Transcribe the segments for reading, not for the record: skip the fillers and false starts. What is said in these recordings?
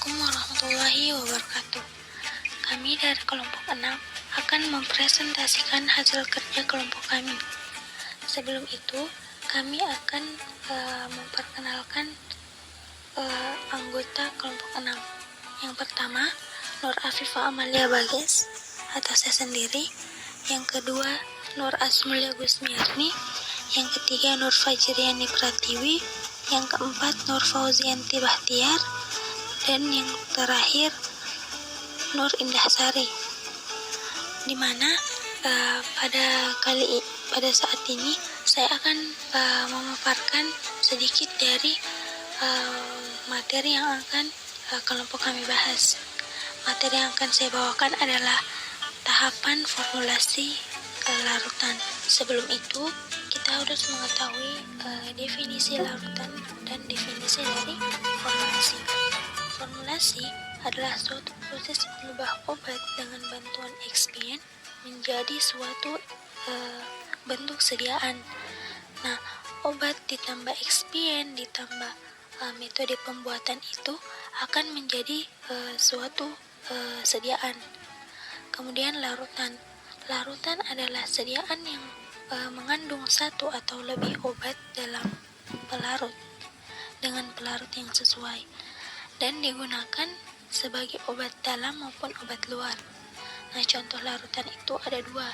Assalamualaikum warahmatullahi wabarakatuh. Kami dari kelompok 6 akan mempresentasikan hasil kerja kelompok kami. Sebelum itu, kami akan memperkenalkan anggota kelompok 6. Yang pertama, Nur Afifah Amalia Bages atau saya sendiri. Yang kedua, Nur Asmulia Gusmiarni. Yang ketiga, Nur Fajriani Pratiwi. Yang keempat, Nur Fauzianti Bahtiar. Dan yang terakhir, Nur Indah Sari. Di mana pada saat ini saya akan memaparkan sedikit dari materi yang akan kelompok kami bahas. Materi yang akan saya bawakan adalah tahapan formulasi larutan. Sebelum itu, kita harus mengetahui definisi larutan dan definisi dari formulasi. Formulasi adalah suatu proses mengubah obat dengan bantuan ekspien menjadi suatu bentuk sediaan. Nah, obat ditambah ekspien ditambah metode pembuatan itu akan menjadi suatu sediaan. Kemudian larutan. Larutan adalah sediaan yang mengandung satu atau lebih obat dalam pelarut dengan pelarut yang sesuai dan digunakan sebagai obat dalam maupun obat luar. Nah, contoh larutan itu ada dua.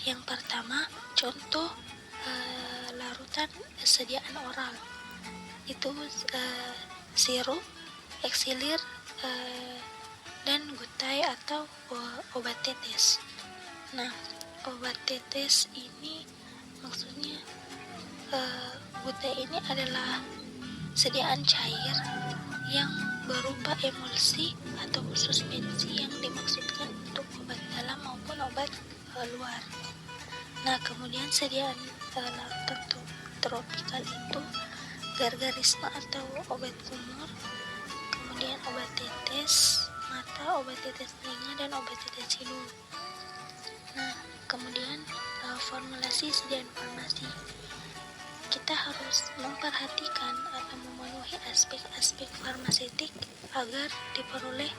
Yang pertama, contoh larutan sediaan oral itu sirup, eksilir, dan gutai atau obat tetes. Nah, obat tetes ini maksudnya gutai ini adalah sediaan cair yang berupa emulsi atau suspensi yang dimaksudkan untuk obat dalam maupun obat luar. Nah, kemudian sediaan larutan tropikal itu gargarisme atau obat kumur, kemudian obat tetes mata, obat tetes telinga, dan obat tetes hidung. Nah, kemudian formulasi sediaan farmasi. Kita harus memperhatikan atau memenuhi aspek-aspek farmaseutik agar diperoleh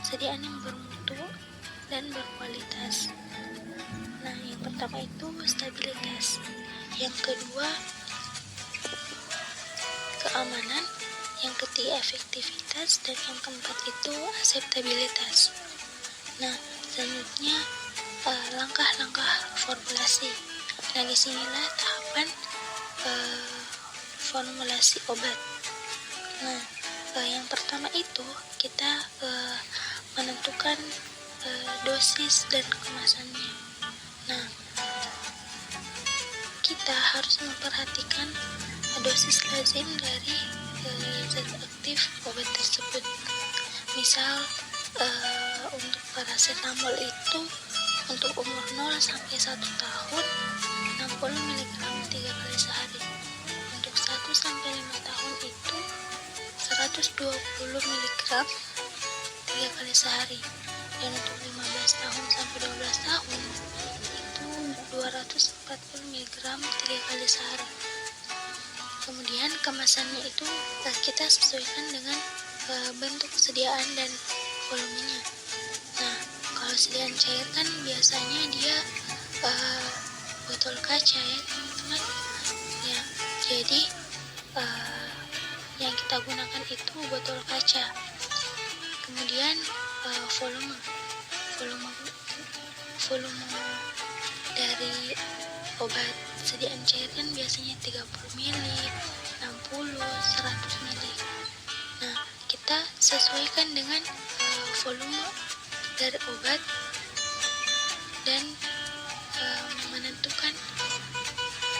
sediaan yang bermutu dan berkualitas. Nah, yang pertama itu stabilitas. Yang kedua, keamanan. Yang ketiga, efektivitas. Dan yang keempat itu akseptabilitas. Nah, selanjutnya langkah-langkah formulasi. Nah, disinilah tahapan formulasi obat. Nah, yang pertama itu kita menentukan dosis dan kemasannya. Nah, kita harus memperhatikan dosis lazim dari zat aktif obat tersebut. Misal untuk paracetamol itu untuk umur 0 sampai 1 tahun 60 mg 3 kali sehari. Untuk 1 sampai 5 tahun itu 120 mg 3 kali sehari. Dan untuk 15 tahun sampai 12 tahun itu 240 mg 3 kali sehari. Kemudian kemasannya itu kita sesuaikan dengan bentuk sediaan dan volumenya. Nah, kalau sediaan cair kan biasanya dia botol kaca ya teman-teman ya, jadi yang kita gunakan itu botol kaca. Kemudian volume dari obat sediaan cair kan biasanya 30 ml, 60, 100 ml. Nah, kita sesuaikan dengan volume dari obat dan menentukan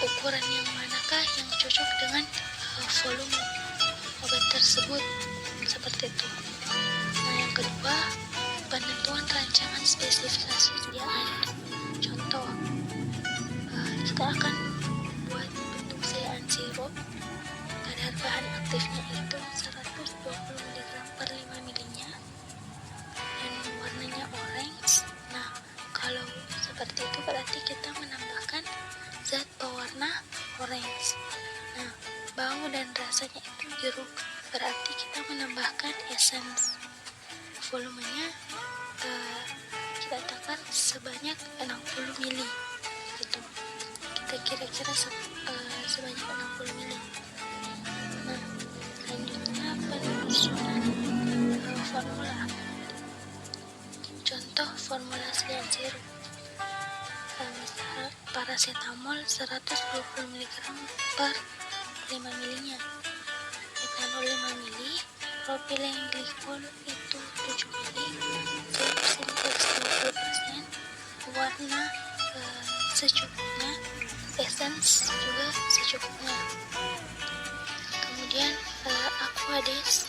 ukuran yang manakah yang cocok dengan volume obat tersebut, seperti itu. Nah, yang kedua, penentuan rancangan spesifikasi sediaan. Contoh, kita akan buat bentuk sediaan sirup, kadar bahan aktifnya itu 120 mg per 5 ml nya, dan warnanya orange. Nah, kalau seperti itu berarti kita menambahkan zat pewarna orange. Nah, bau dan rasanya itu jeruk, berarti kita menambahkan tambahkan essence. Volumenya kita takar sebanyak 60 mili gitu. Kita kira-kira sebanyak 60 mili. Nah, selanjutnya penyusunan formula. Contoh formulasi dan sirup. Misal paracetamol 120 mg per 5 milinya, etanol 5 mili, propilen glikol itu 7 mili, sintex 20%, warna secukupnya, essence juga secukupnya. Kemudian aquades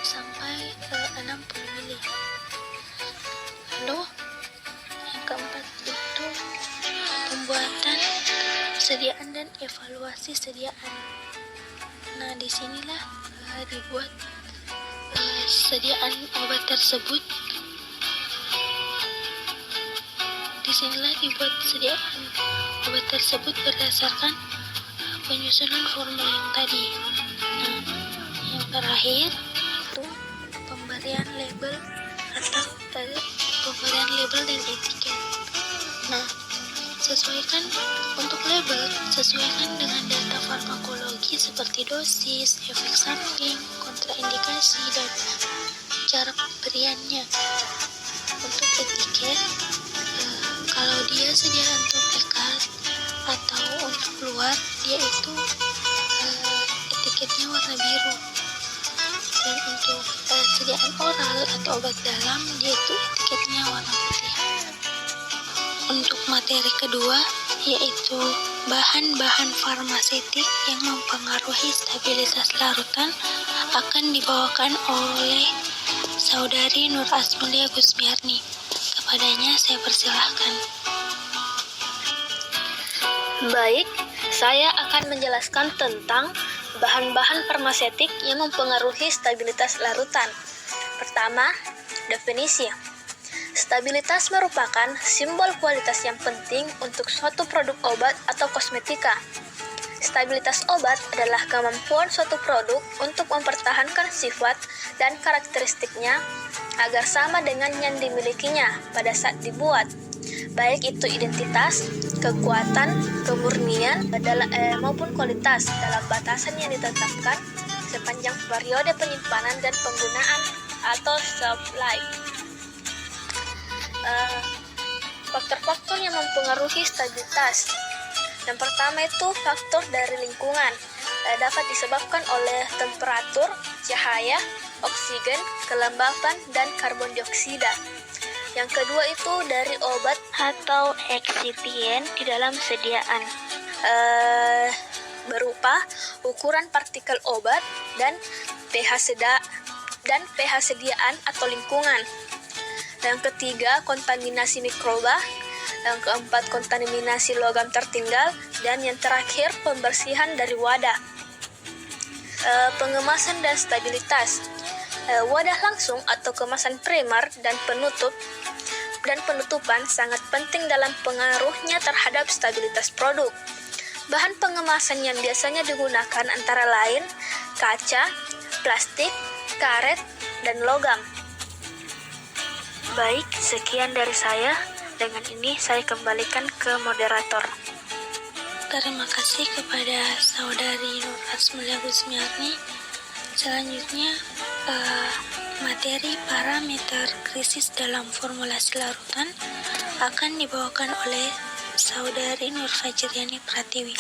sampai 60 mili. Lalu yang keempat itu pembuatan, sediaan dan evaluasi sediaan. Nah, disinilah dibuat sediaan obat tersebut. Disinilah dibuat sediaan obat tersebut berdasarkan penyusunan formula yang tadi. Nah, yang terakhir itu pemberian label atau pemberian label dan etiket. Nah, untuk label, sesuaikan dengan data farmakologi seperti dosis, efek samping, kontraindikasi, dan cara pemberiannya. Untuk etiket, kalau dia sediaan topikal atau untuk luar, dia itu etiketnya warna biru. Dan untuk sediaan oral atau obat dalam, dia itu etiketnya warna putih. Untuk materi kedua, yaitu bahan-bahan farmasetik yang mempengaruhi stabilitas larutan, akan dibawakan oleh Saudari Nur Asmulia Gusmiarni. Kepadanya saya persilahkan. Baik, saya akan menjelaskan tentang bahan-bahan farmasetik yang mempengaruhi stabilitas larutan. Pertama, definisi. Stabilitas merupakan simbol kualitas yang penting untuk suatu produk obat atau kosmetika. Stabilitas obat adalah kemampuan suatu produk untuk mempertahankan sifat dan karakteristiknya agar sama dengan yang dimilikinya pada saat dibuat, baik itu identitas, kekuatan, kemurnian, maupun kualitas dalam batasan yang ditetapkan sepanjang periode penyimpanan dan penggunaan atau shelf life. Faktor-faktor yang mempengaruhi stabilitas. Yang pertama itu faktor dari lingkungan, dapat disebabkan oleh temperatur, cahaya, oksigen, kelembapan, dan karbon dioksida. Yang kedua itu dari obat atau eksipien di dalam sediaan, berupa ukuran partikel obat dan pH sediaan atau lingkungan. Yang ketiga, kontaminasi mikroba. Yang keempat, kontaminasi logam tertinggal. Dan yang terakhir, pembersihan dari wadah. Pengemasan dan stabilitas. Wadah langsung atau kemasan primer dan penutupan sangat penting dalam pengaruhnya terhadap stabilitas produk. Bahan pengemasan yang biasanya digunakan antara lain kaca, plastik, karet, dan logam. Baik, sekian dari saya. Dengan ini saya kembalikan ke moderator. Terima kasih kepada Saudari Nur Asmulia Gusmiarni. Selanjutnya, materi parameter krisis dalam formulasi larutan akan dibawakan oleh Saudari Nur Fajriani Pratiwi.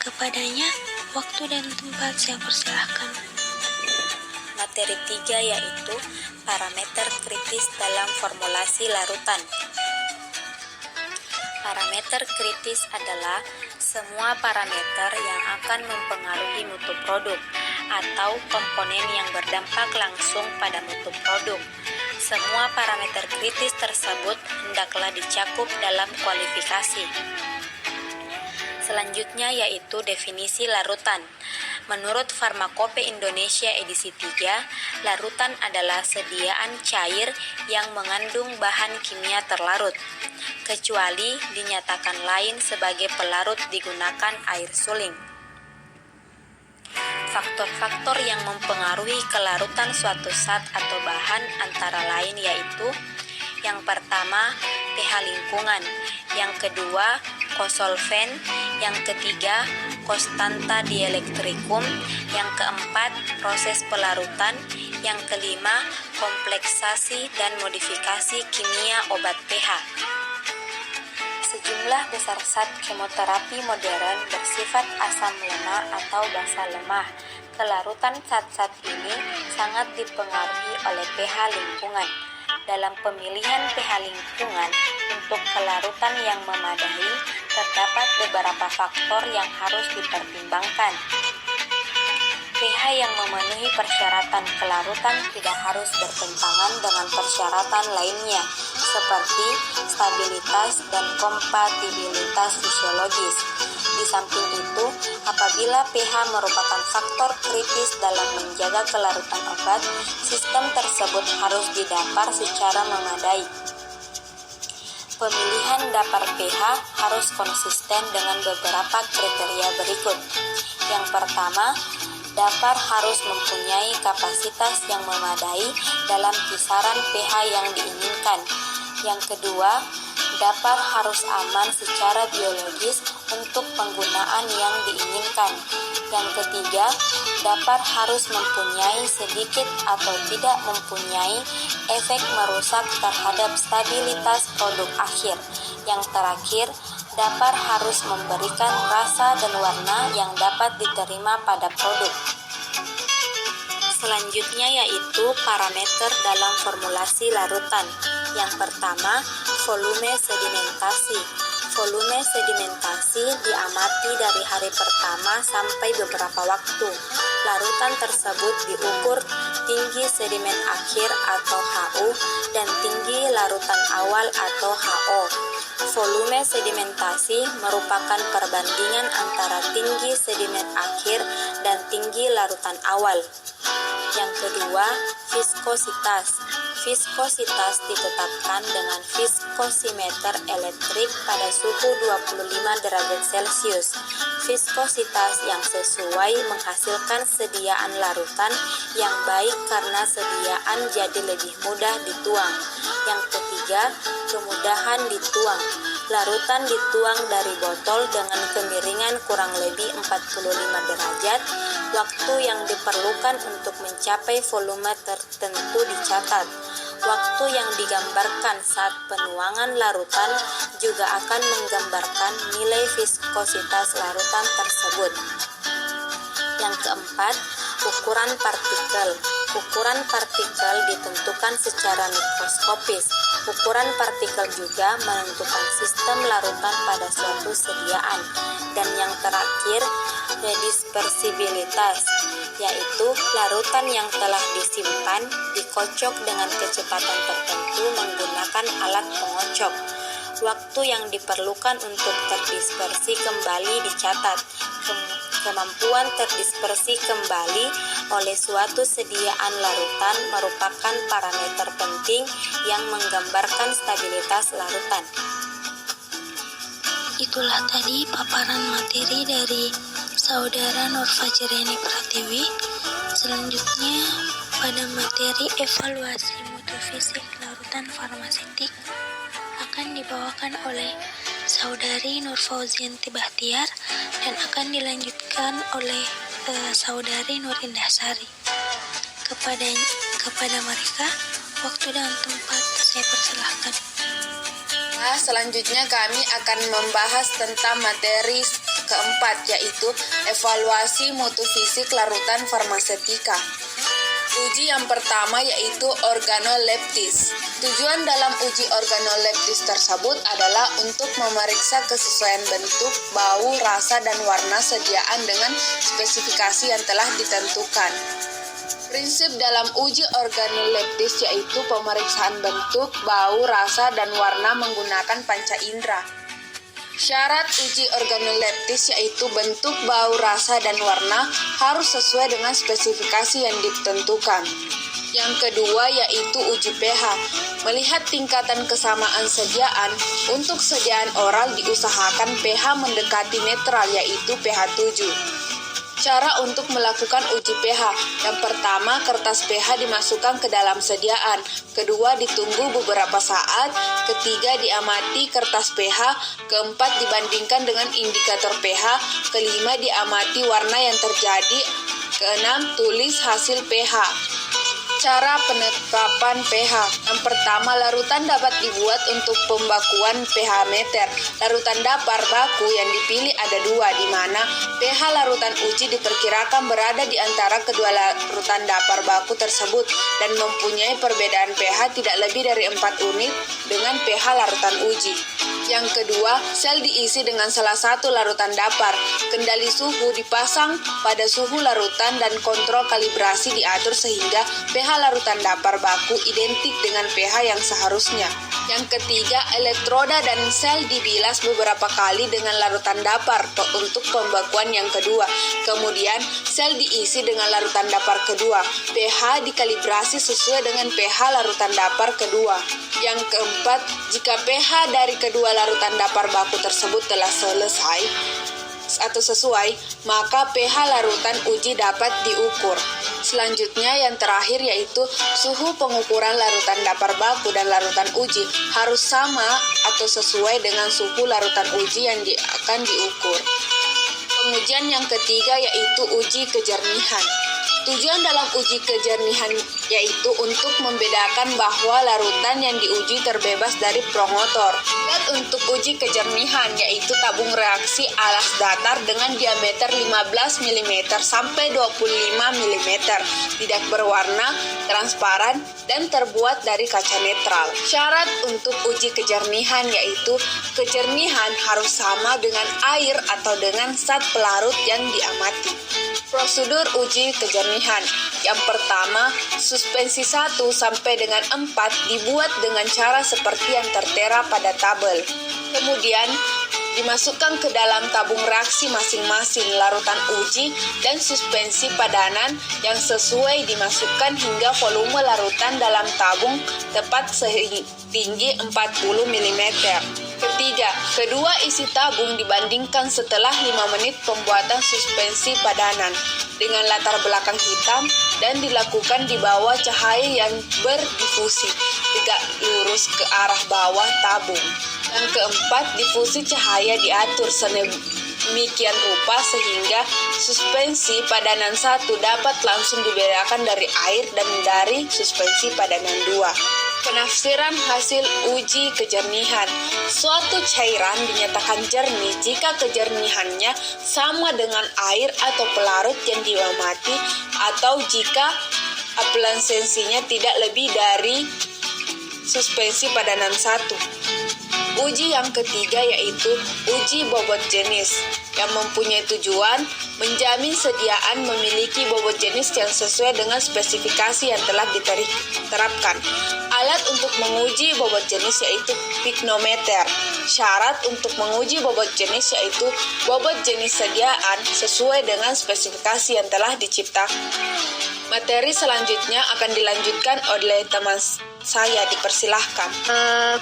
Kepadanya, waktu dan tempat saya persilahkan. Materi 3 yaitu parameter kritis dalam formulasi larutan. Parameter kritis adalah semua parameter yang akan mempengaruhi mutu produk atau komponen yang berdampak langsung pada mutu produk. Semua parameter kritis tersebut hendaklah dicakup dalam kualifikasi. Selanjutnya yaitu definisi larutan. Menurut Farmakope Indonesia edisi 3, larutan adalah sediaan cair yang mengandung bahan kimia terlarut, kecuali dinyatakan lain sebagai pelarut digunakan air suling. Faktor-faktor yang mempengaruhi kelarutan suatu zat atau bahan antara lain yaitu yang pertama, pH lingkungan, yang kedua, kosolven, yang ketiga, konstanta dielektrikum, yang keempat, proses pelarutan, yang kelima, kompleksasi dan modifikasi kimia obat pH. Sejumlah besar zat kemoterapi modern bersifat asam lemah atau basa lemah. Kelarutan zat-zat ini sangat dipengaruhi oleh pH lingkungan. Dalam pemilihan pH lingkungan untuk kelarutan yang memadai, terdapat beberapa faktor yang harus dipertimbangkan. pH yang memenuhi persyaratan kelarutan tidak harus bertentangan dengan persyaratan lainnya, seperti stabilitas dan kompatibilitas fisiologis. Di samping itu, apabila pH merupakan faktor kritis dalam menjaga kelarutan obat, sistem tersebut harus didapar secara memadai. Pemilihan dapar pH harus konsisten dengan beberapa kriteria berikut. Yang pertama, dapar harus mempunyai kapasitas yang memadai dalam kisaran pH yang diinginkan. Yang kedua, dapar harus aman secara biologis untuk penggunaan yang diinginkan. Yang ketiga, dapar harus mempunyai sedikit atau tidak mempunyai efek merusak terhadap stabilitas produk akhir. Yang terakhir, dapar harus memberikan rasa dan warna yang dapat diterima pada produk. Selanjutnya yaitu parameter dalam formulasi larutan. Yang pertama, volume sedimentasi. Volume sedimentasi diamati dari hari pertama sampai beberapa waktu. Larutan tersebut diukur tinggi sedimen akhir atau HU dan tinggi larutan awal atau HO. Volume sedimentasi merupakan perbandingan antara tinggi sedimen akhir dan tinggi larutan awal. Yang kedua, viskositas. Viskositas ditetapkan dengan viskosimeter elektrik pada suhu 25 derajat Celcius. Viskositas yang sesuai menghasilkan sediaan larutan yang baik karena sediaan jadi lebih mudah dituang. Yang ketiga, kemudahan dituang. Larutan dituang dari botol dengan kemiringan kurang lebih 45 derajat. Waktu yang diperlukan untuk mencapai volume tertentu dicatat. Waktu yang digambarkan saat penuangan larutan juga akan menggambarkan nilai viskositas larutan tersebut. Yang keempat, ukuran partikel. Ukuran partikel ditentukan secara mikroskopis. Ukuran partikel juga menentukan sistem larutan pada suatu sediaan. Dan yang terakhir, redispersibilitas, yaitu larutan yang telah disimpan dikocok dengan kecepatan tertentu menggunakan alat pengocok. Waktu yang diperlukan untuk terdispersi kembali dicatat. Kemampuan terdispersi kembali oleh suatu sediaan larutan merupakan parameter penting yang menggambarkan stabilitas larutan. Itulah tadi paparan materi dari Saudara Nur Fajriani Pratiwi. Selanjutnya pada materi evaluasi mutu fisik larutan farmasetik akan dibawakan oleh Saudari Nur Fauzianti Bahtiar dan akan dilanjutkan oleh Saudari Nur Indahsari. Kepada mereka, waktu dan tempat saya persilahkan. Nah, selanjutnya kami akan membahas tentang materi keempat, yaitu evaluasi mutu fisik larutan farmasetika. Uji yang pertama yaitu organoleptis. Tujuan dalam uji organoleptis tersebut adalah untuk memeriksa kesesuaian bentuk, bau, rasa, dan warna sediaan dengan spesifikasi yang telah ditentukan. Prinsip dalam uji organoleptis yaitu pemeriksaan bentuk, bau, rasa, dan warna menggunakan panca indera. Syarat uji organoleptis yaitu bentuk, bau, rasa, dan warna harus sesuai dengan spesifikasi yang ditentukan. Yang kedua yaitu uji pH. Melihat tingkatan kesamaan sediaan, untuk sediaan oral diusahakan pH mendekati netral yaitu pH 7. Cara untuk melakukan uji pH. Yang pertama, kertas pH dimasukkan ke dalam sediaan. Kedua, ditunggu beberapa saat. Ketiga, diamati kertas pH. Keempat, dibandingkan dengan indikator pH. Kelima, diamati warna yang terjadi. Keenam, tulis hasil pH. Cara penetapan pH. Yang pertama, larutan dapat dibuat untuk pembakuan pH meter. Larutan dapar baku yang dipilih ada dua, di mana pH larutan uji diperkirakan berada di antara kedua larutan dapar baku tersebut dan mempunyai perbedaan pH tidak lebih dari 4 unit dengan pH larutan uji. Yang kedua, sel diisi dengan salah satu larutan dapar. Kendali suhu dipasang pada suhu larutan dan kontrol kalibrasi diatur sehingga pH larutan dapar baku identik dengan pH yang seharusnya. Yang ketiga, elektroda dan sel dibilas beberapa kali dengan larutan dapar untuk pembakuan yang kedua. Kemudian, sel diisi dengan larutan dapar kedua. pH dikalibrasi sesuai dengan pH larutan dapar kedua. Yang keempat, jika pH dari kedua larutan dapar baku tersebut telah selesai atau sesuai, maka pH larutan uji dapat diukur. Selanjutnya yang terakhir yaitu suhu pengukuran larutan dapar baku dan larutan uji harus sama atau sesuai dengan suhu larutan uji yang akan diukur. Pengujian yang ketiga yaitu uji kejernihan. Tujuan dalam uji kejernihan yaitu untuk membedakan bahwa larutan yang diuji terbebas dari promotor. Dan untuk uji kejernihan yaitu tabung reaksi alas datar dengan diameter 15 mm sampai 25 mm, tidak berwarna, transparan, dan terbuat dari kaca netral. Syarat untuk uji kejernihan yaitu kejernihan harus sama dengan air atau dengan zat pelarut yang diamati. Prosedur uji kejernihan. Yang pertama, suspensi 1 sampai dengan 4 dibuat dengan cara seperti yang tertera pada tabel. Kemudian, dimasukkan ke dalam tabung reaksi masing-masing larutan uji dan suspensi padanan yang sesuai dimasukkan hingga volume larutan dalam tabung tepat setinggi 40 mm. Ketiga, kedua isi tabung dibandingkan setelah 5 menit pembuatan suspensi padanan dengan latar belakang hitam dan dilakukan di bawah cahaya yang berdifusi, tegak lurus ke arah bawah tabung. Yang keempat, difusi cahaya diatur sedemikian rupa sehingga suspensi padanan 1 dapat langsung dibedakan dari air dan dari suspensi padanan 2. Penafsiran hasil uji kejernihan. Suatu cairan dinyatakan jernih jika kejernihannya sama dengan air atau pelarut yang diamati atau jika ablansensinya tidak lebih dari suspensi padanan 1. Uji yang ketiga yaitu uji bobot jenis yang mempunyai tujuan menjamin sediaan memiliki bobot jenis yang sesuai dengan spesifikasi yang telah diterapkan. Alat untuk menguji bobot jenis yaitu piknometer. Syarat untuk menguji bobot jenis yaitu bobot jenis sediaan sesuai dengan spesifikasi yang telah diciptakan. Materi selanjutnya akan dilanjutkan oleh teman saya, dipersilahkan.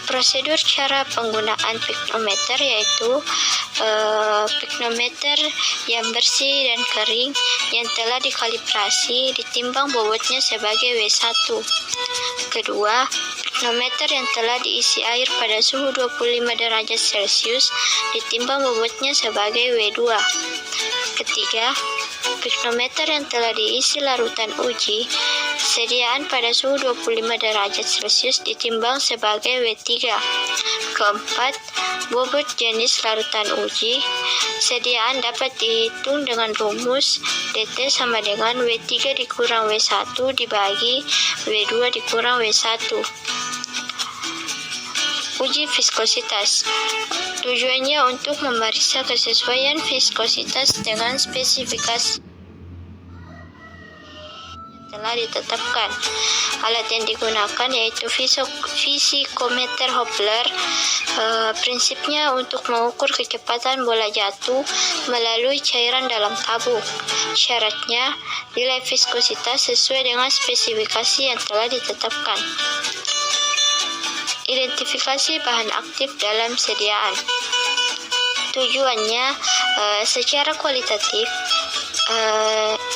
Prosedur cara penggunaan piknometer yaitu piknometer yang bersih dan kering yang telah dikalibrasi ditimbang bobotnya sebagai W1. Kedua, piknometer yang telah diisi air pada suhu 25 derajat Celcius ditimbang bobotnya sebagai W2. Ketiga, piknometer yang telah diisi larutan uji sediaan pada suhu 25 derajat Celcius ditimbang sebagai W3. Keempat, bobot jenis larutan uji sediaan dapat dihitung dengan rumus DT sama dengan W3 dikurang W1 dibagi W2 dikurang W1. Uji viskositas. Tujuannya untuk memeriksa kesesuaian viskositas dengan spesifikasi telah ditetapkan. Alat yang digunakan yaitu fisikometer Hopler. Prinsipnya untuk mengukur kecepatan bola jatuh melalui cairan dalam tabung. Syaratnya nilai viskositas sesuai dengan spesifikasi yang telah ditetapkan. Identifikasi bahan aktif dalam sediaan. Tujuannya secara kualitatif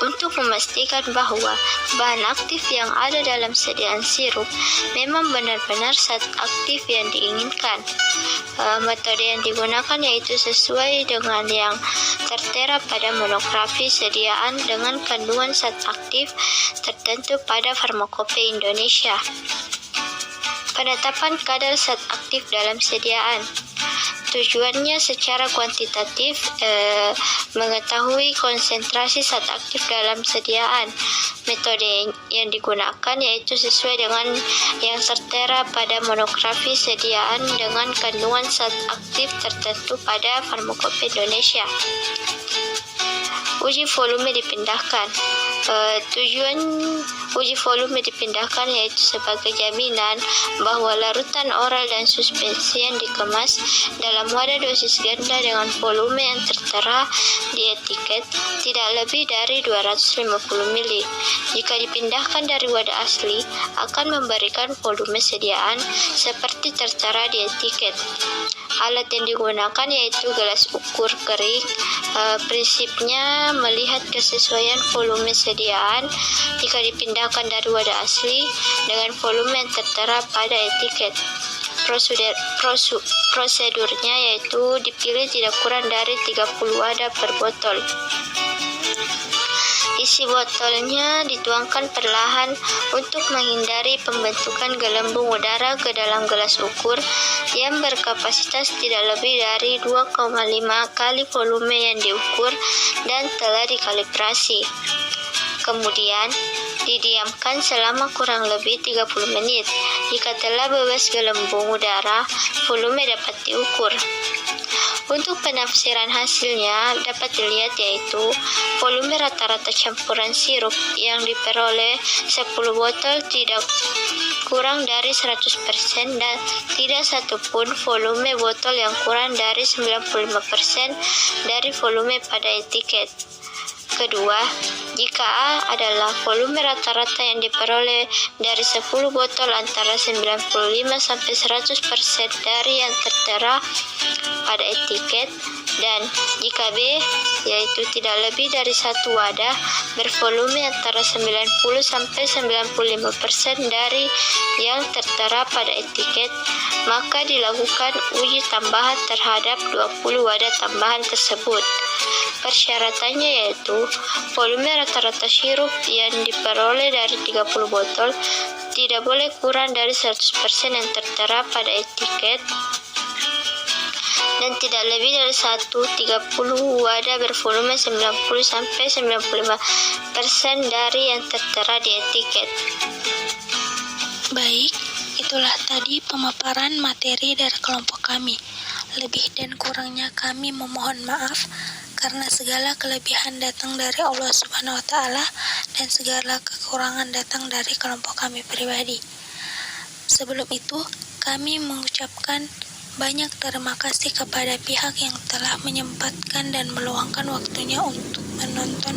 untuk memastikan bahwa bahan aktif yang ada dalam sediaan sirup memang benar-benar zat aktif yang diinginkan. Metode yang digunakan yaitu sesuai dengan yang tertera pada monografi sediaan dengan kandungan zat aktif tertentu pada Farmakope Indonesia. Penetapan kadar zat aktif dalam sediaan. Tujuannya secara kuantitatif mengetahui konsentrasi zat aktif dalam sediaan. Metode yang digunakan yaitu sesuai dengan yang tertera pada monografi sediaan dengan kandungan zat aktif tertentu pada Farmakope Indonesia. Uji volume dipindahkan. Tujuan uji volume dipindahkan yaitu sebagai jaminan bahwa larutan oral dan suspensi yang dikemas dalam wadah dosis ganda dengan volume yang tertera di etiket tidak lebih dari 250 ml. Jika dipindahkan dari wadah asli, akan memberikan volume sediaan seperti tertera di etiket. Alat yang digunakan yaitu gelas ukur kering. Prinsipnya melihat kesesuaian volume sediaan jika dipindahkan dari wadah asli dengan volume yang tertera pada etiket. Prosedurnya yaitu dipilih tidak kurang dari 30 wadah per botol. Isi botolnya dituangkan perlahan untuk menghindari pembentukan gelembung udara ke dalam gelas ukur yang berkapasitas tidak lebih dari 2,5 kali volume yang diukur dan telah dikalibrasi. Kemudian, didiamkan selama kurang lebih 30 menit. Jika telah bebas gelembung udara, volume dapat diukur. Untuk penafsiran hasilnya dapat dilihat yaitu volume rata-rata campuran sirup yang diperoleh 10 botol tidak kurang dari 100% dan tidak satupun volume botol yang kurang dari 95% dari volume pada etiket. Kedua, jika A adalah volume rata-rata yang diperoleh dari 10 botol antara 95-100% dari yang tertera pada etiket, dan jika B yaitu tidak lebih dari satu wadah bervolume antara 90-95% dari yang tertera pada etiket, maka dilakukan uji tambahan terhadap 20 wadah tambahan tersebut. Persyaratannya yaitu volume rata-rata sirup yang diperoleh dari 30 botol tidak boleh kurang dari 100% yang tertera pada etiket dan tidak lebih dari 30 wadah bervolume 90-95% dari yang tertera di etiket. Baik, itulah tadi pemaparan materi dari kelompok kami. Lebih dan kurangnya kami memohon maaf karena segala kelebihan datang dari Allah Subhanahu wa Ta'ala dan segala kekurangan datang dari kelompok kami pribadi. Sebelum itu, kami mengucapkan banyak terima kasih kepada pihak yang telah menyempatkan dan meluangkan waktunya untuk menonton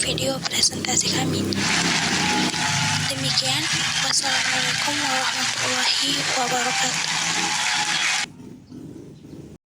video presentasi kami. Demikian, wassalamualaikum warahmatullahi wabarakatuh.